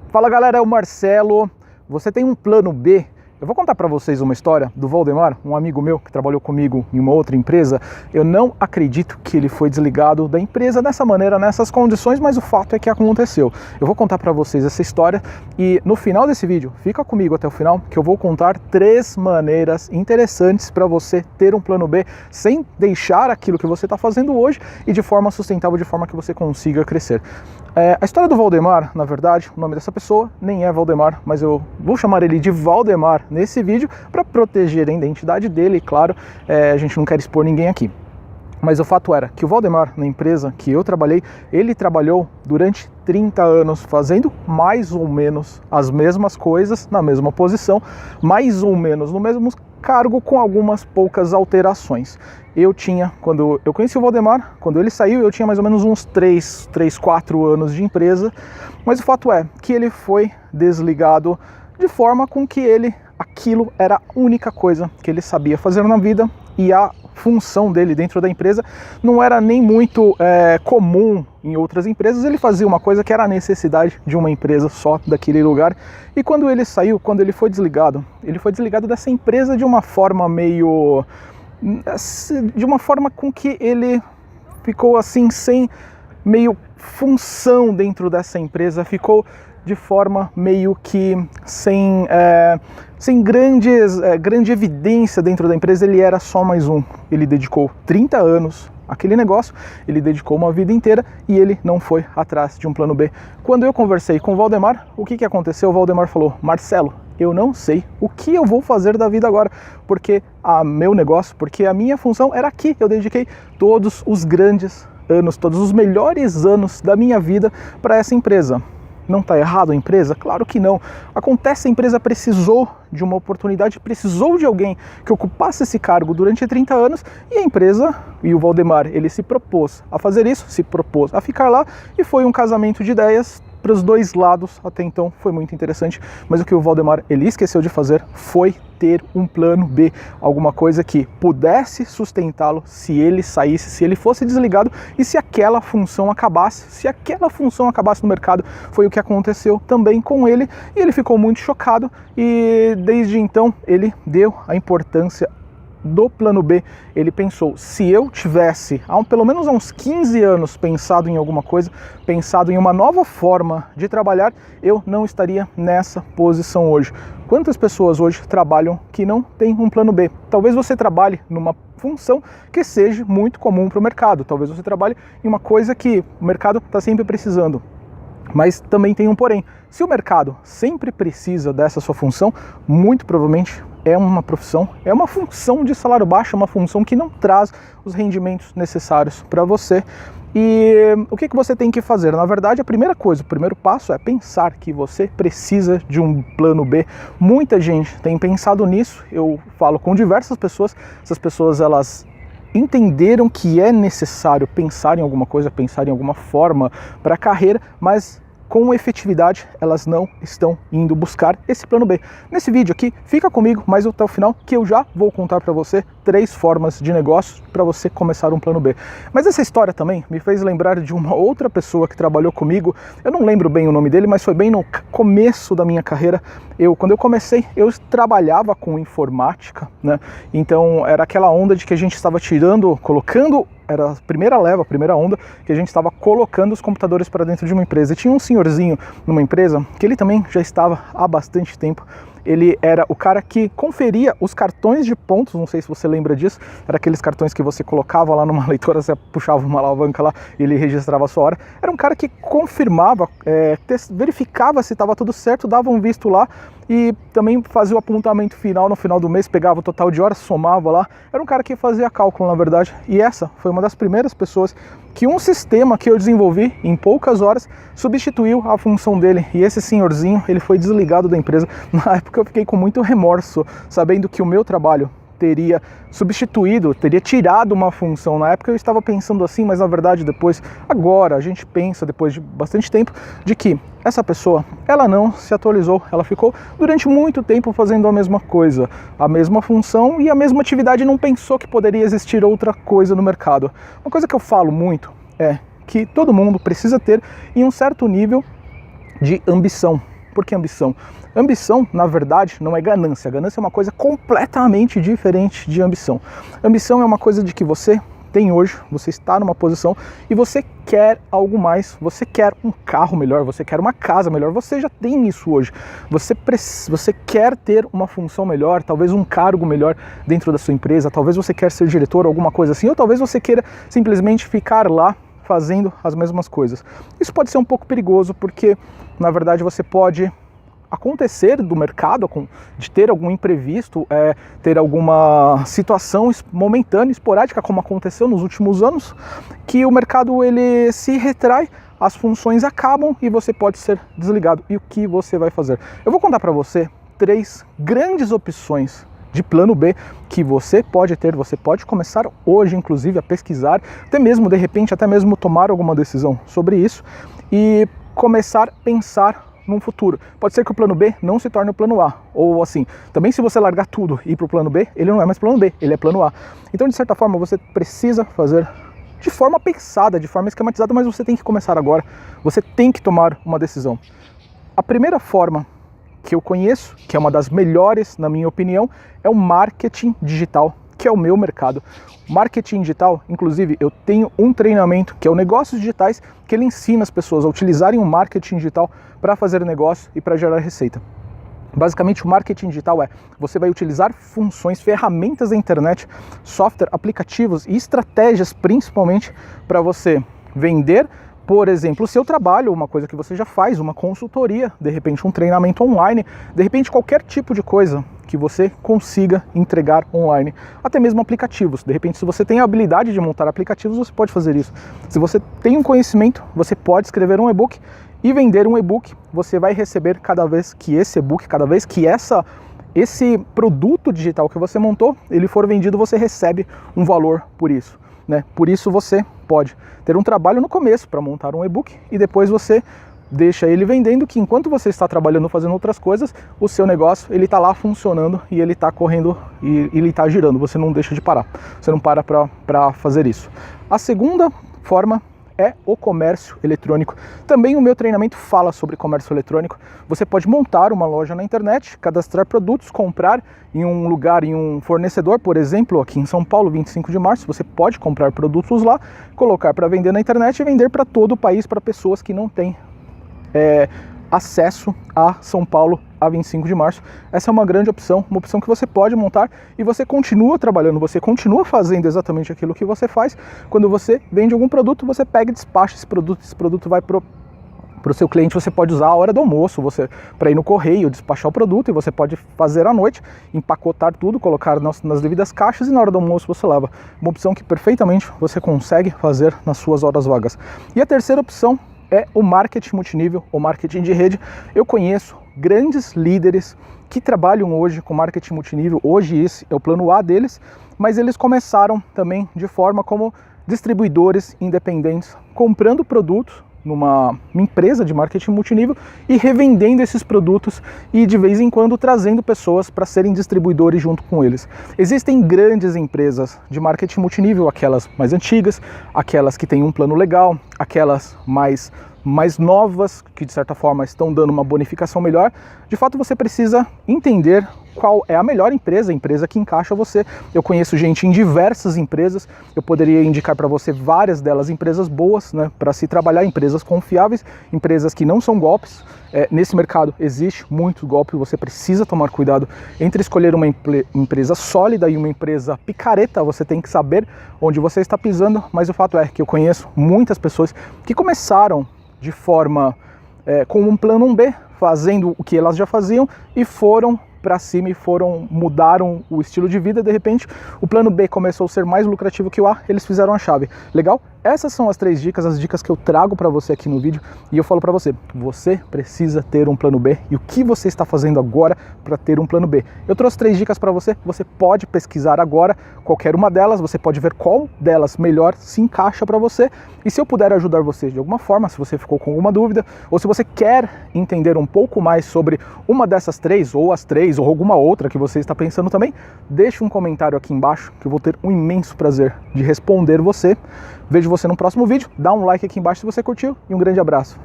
Fala galera, é o Marcelo. Você tem um plano B? Eu vou contar para vocês uma história do Valdemar, um amigo meu que trabalhou comigo em uma outra empresa. Eu não acredito que ele foi desligado da empresa dessa maneira, nessas condições, mas o fato é que aconteceu. Eu vou contar para vocês essa história e no final desse vídeo, fica comigo até o final, que eu vou contar 3 maneiras interessantes para você ter um plano B sem deixar aquilo que você está fazendo hoje e de forma sustentável, de forma que você consiga crescer. A história do Valdemar, na verdade, o nome dessa pessoa nem é Valdemar, mas eu vou chamar ele de Valdemar nesse vídeo para proteger a identidade dele, e claro, a gente não quer expor ninguém aqui. Mas o fato era que o Valdemar, na empresa que eu trabalhei, ele trabalhou durante 30 anos fazendo mais ou menos as mesmas coisas, na mesma posição, mais ou menos no mesmo cargo, com algumas poucas alterações. Quando eu conheci o Valdemar, quando ele saiu, eu tinha mais ou menos uns 3, 4 anos de empresa, mas o fato é que ele foi desligado de forma com que aquilo era a única coisa que ele sabia fazer na vida, e a função dele dentro da empresa não era nem muito comum em outras empresas. Ele fazia uma coisa que era a necessidade de uma empresa só daquele lugar. E quando ele saiu, quando ele foi desligado dessa empresa de uma forma com que ele ficou assim, sem meio função dentro dessa empresa, ficou de forma meio que sem grande evidência dentro da empresa. Ele era só mais um. Ele dedicou 30 anos àquele negócio, ele dedicou uma vida inteira e ele não foi atrás de um plano B. Quando eu conversei com o Valdemar, o que aconteceu? O Valdemar falou: Marcelo, eu não sei o que eu vou fazer da vida agora, porque porque a minha função era aqui. Eu dediquei todos os grandes anos, todos os melhores anos da minha vida para essa empresa. Não está errado a empresa? Claro que não. Acontece, a empresa precisou de uma oportunidade, precisou de alguém que ocupasse esse cargo durante 30 anos, e a empresa, e o Valdemar, ele se propôs a fazer isso, se propôs a ficar lá, e foi um casamento de ideias para os dois lados. Até então foi muito interessante, mas o que o Valdemar ele esqueceu de fazer foi ter um plano B, alguma coisa que pudesse sustentá-lo se ele saísse, se ele fosse desligado e se aquela função acabasse. Se aquela função acabasse no mercado, foi o que aconteceu também com ele, e ele ficou muito chocado, e desde então ele deu a importância do plano B. Ele pensou: se eu tivesse pelo menos há uns 15 anos pensado em alguma coisa, pensado em uma nova forma de trabalhar, eu não estaria nessa posição hoje. Quantas pessoas hoje trabalham que não têm um plano B? Talvez você trabalhe numa função que seja muito comum para o mercado, talvez você trabalhe em uma coisa que o mercado está sempre precisando. Mas também tem um porém: se o mercado sempre precisa dessa sua função, muito provavelmente é uma função de salário baixo, uma função que não traz os rendimentos necessários para você. E o que você tem que fazer? Na verdade, a primeira coisa, o primeiro passo é pensar que você precisa de um plano B. Muita gente tem pensado nisso, eu falo com diversas pessoas, essas pessoas elas entenderam que é necessário pensar em alguma coisa, pensar em alguma forma para a carreira, mas com efetividade elas não estão indo buscar esse plano B. Nesse vídeo aqui, fica comigo mais até o final, que eu já vou contar para você 3 formas de negócio para você começar um plano B. Mas essa história também me fez lembrar de uma outra pessoa que trabalhou comigo. Eu não lembro bem o nome dele, mas foi bem no começo da minha carreira. Quando eu comecei, eu trabalhava com informática, né? Então era aquela onda de que a gente estava colocando, era a primeira onda, que a gente estava colocando os computadores para dentro de uma empresa. E tinha um senhorzinho numa empresa, que ele também já estava há bastante tempo. Ele era o cara que conferia os cartões de pontos, não sei se você lembra disso, era aqueles cartões que você colocava lá numa leitora, você puxava uma alavanca lá e ele registrava a sua hora. Era um cara que confirmava, verificava se estava tudo certo, dava um visto lá e também fazia o apontamento final no final do mês, pegava o total de horas, somava lá. Era um cara que fazia cálculo, na verdade, e essa foi uma das primeiras pessoas que um sistema que eu desenvolvi em poucas horas substituiu a função dele. E esse senhorzinho, ele foi desligado da empresa. Na época eu fiquei com muito remorso, sabendo que o meu trabalho teria tirado uma função. Na época eu estava pensando assim, mas na verdade agora a gente pensa, depois de bastante tempo, de que essa pessoa, ela não se atualizou, ela ficou durante muito tempo fazendo a mesma coisa, a mesma função e a mesma atividade, não pensou que poderia existir outra coisa no mercado. Uma coisa que eu falo muito é que todo mundo precisa ter em um certo nível de ambição. Por que ambição? Ambição, na verdade, não é ganância. Ganância é uma coisa completamente diferente de ambição. Ambição é uma coisa de que você tem hoje, você está numa posição e você quer algo mais, você quer um carro melhor, você quer uma casa melhor, você já tem isso hoje. Você quer ter uma função melhor, talvez um cargo melhor dentro da sua empresa, talvez você quer ser diretor, alguma coisa assim, ou talvez você queira simplesmente ficar lá fazendo as mesmas coisas. Isso pode ser um pouco perigoso porque, na verdade, você pode acontecer do mercado, de ter algum imprevisto, ter alguma situação momentânea, esporádica, como aconteceu nos últimos anos, que o mercado ele se retrai, as funções acabam e você pode ser desligado. E o que você vai fazer? Eu vou contar para você 3 grandes opções de plano B que você pode ter, você pode começar hoje, inclusive, a pesquisar, até mesmo, de repente, até mesmo tomar alguma decisão sobre isso e começar a pensar num futuro. Pode ser que o plano B não se torne o plano A, ou assim, também se você largar tudo e ir para o plano B, ele não é mais plano B, ele é plano A. Então, de certa forma, você precisa fazer de forma pensada, de forma esquematizada, mas você tem que começar agora, você tem que tomar uma decisão. A primeira forma que eu conheço, que é uma das melhores, na minha opinião, é o marketing digital, que é o meu mercado. Marketing digital, inclusive, eu tenho um treinamento que é o Negócios Digitais, que ele ensina as pessoas a utilizarem o marketing digital para fazer negócio e para gerar receita. Basicamente, o marketing digital você vai utilizar funções, ferramentas da internet, software, aplicativos e estratégias, principalmente, para você vender, por exemplo, o seu trabalho, uma coisa que você já faz, uma consultoria, de repente um treinamento online, de repente qualquer tipo de coisa que você consiga entregar online, até mesmo aplicativos. De repente, se você tem a habilidade de montar aplicativos, você pode fazer isso. Se você tem um conhecimento, você pode escrever um e-book e vender um e-book. Você vai receber cada vez que esse e-book, cada vez que esse produto digital que você montou, ele for vendido, você recebe um valor por isso, né? Por isso você pode ter um trabalho no começo para montar um e-book e depois você deixa ele vendendo, que enquanto você está trabalhando, fazendo outras coisas, o seu negócio ele está lá funcionando e ele está correndo e ele está girando, você não deixa de parar, você não para fazer isso. A segunda forma é o comércio eletrônico. Também o meu treinamento fala sobre comércio eletrônico. Você pode montar uma loja na internet, cadastrar produtos, comprar em um lugar, em um fornecedor, por exemplo, aqui em São Paulo, 25 de março, você pode comprar produtos lá, colocar para vender na internet e vender para todo o país, para pessoas que não têm acesso a São Paulo a 25 de março. Essa é uma grande opção, uma opção que você pode montar e você continua trabalhando, você continua fazendo exatamente aquilo que você faz. Quando você vende algum produto, você pega e despacha esse produto vai para o seu cliente, você pode usar a hora do almoço, para ir no correio, despachar o produto, e você pode fazer à noite, empacotar tudo, colocar nas devidas caixas e na hora do almoço você leva. Uma opção que perfeitamente você consegue fazer nas suas horas vagas. E a terceira opção é o marketing multinível, o marketing de rede. Eu conheço grandes líderes que trabalham hoje com marketing multinível, hoje esse é o plano A deles, mas eles começaram também de forma como distribuidores independentes, comprando produtos numa empresa de marketing multinível e revendendo esses produtos e de vez em quando trazendo pessoas para serem distribuidores junto com eles. Existem grandes empresas de marketing multinível, aquelas mais antigas, aquelas que têm um plano legal, aquelas mais novas, que de certa forma estão dando uma bonificação melhor. De fato, você precisa entender qual é a melhor empresa, a empresa que encaixa você. Eu conheço gente em diversas empresas, eu poderia indicar para você várias delas, empresas boas, né, para se trabalhar, empresas confiáveis, empresas que não são golpes. Nesse mercado existe muito golpe, você precisa tomar cuidado entre escolher uma empresa sólida e uma empresa picareta. Você tem que saber onde você está pisando, mas o fato é que eu conheço muitas pessoas que começaram de forma com um plano B, fazendo o que elas já faziam e foram para cima e mudaram o estilo de vida. De repente o plano B começou a ser mais lucrativo que o A, eles fizeram a chave. Legal? Essas são as 3 dicas, as dicas que eu trago para você aqui no vídeo, e eu falo para você, você precisa ter um plano B, e o que você está fazendo agora para ter um plano B? Eu trouxe 3 dicas para você, você pode pesquisar agora qualquer uma delas, você pode ver qual delas melhor se encaixa para você, e se eu puder ajudar você de alguma forma, se você ficou com alguma dúvida, ou se você quer entender um pouco mais sobre uma dessas 3, ou as 3, ou alguma outra que você está pensando também, deixe um comentário aqui embaixo, que eu vou ter um imenso prazer de responder você. Vejo você no próximo vídeo, dá um like aqui embaixo se você curtiu e um grande abraço.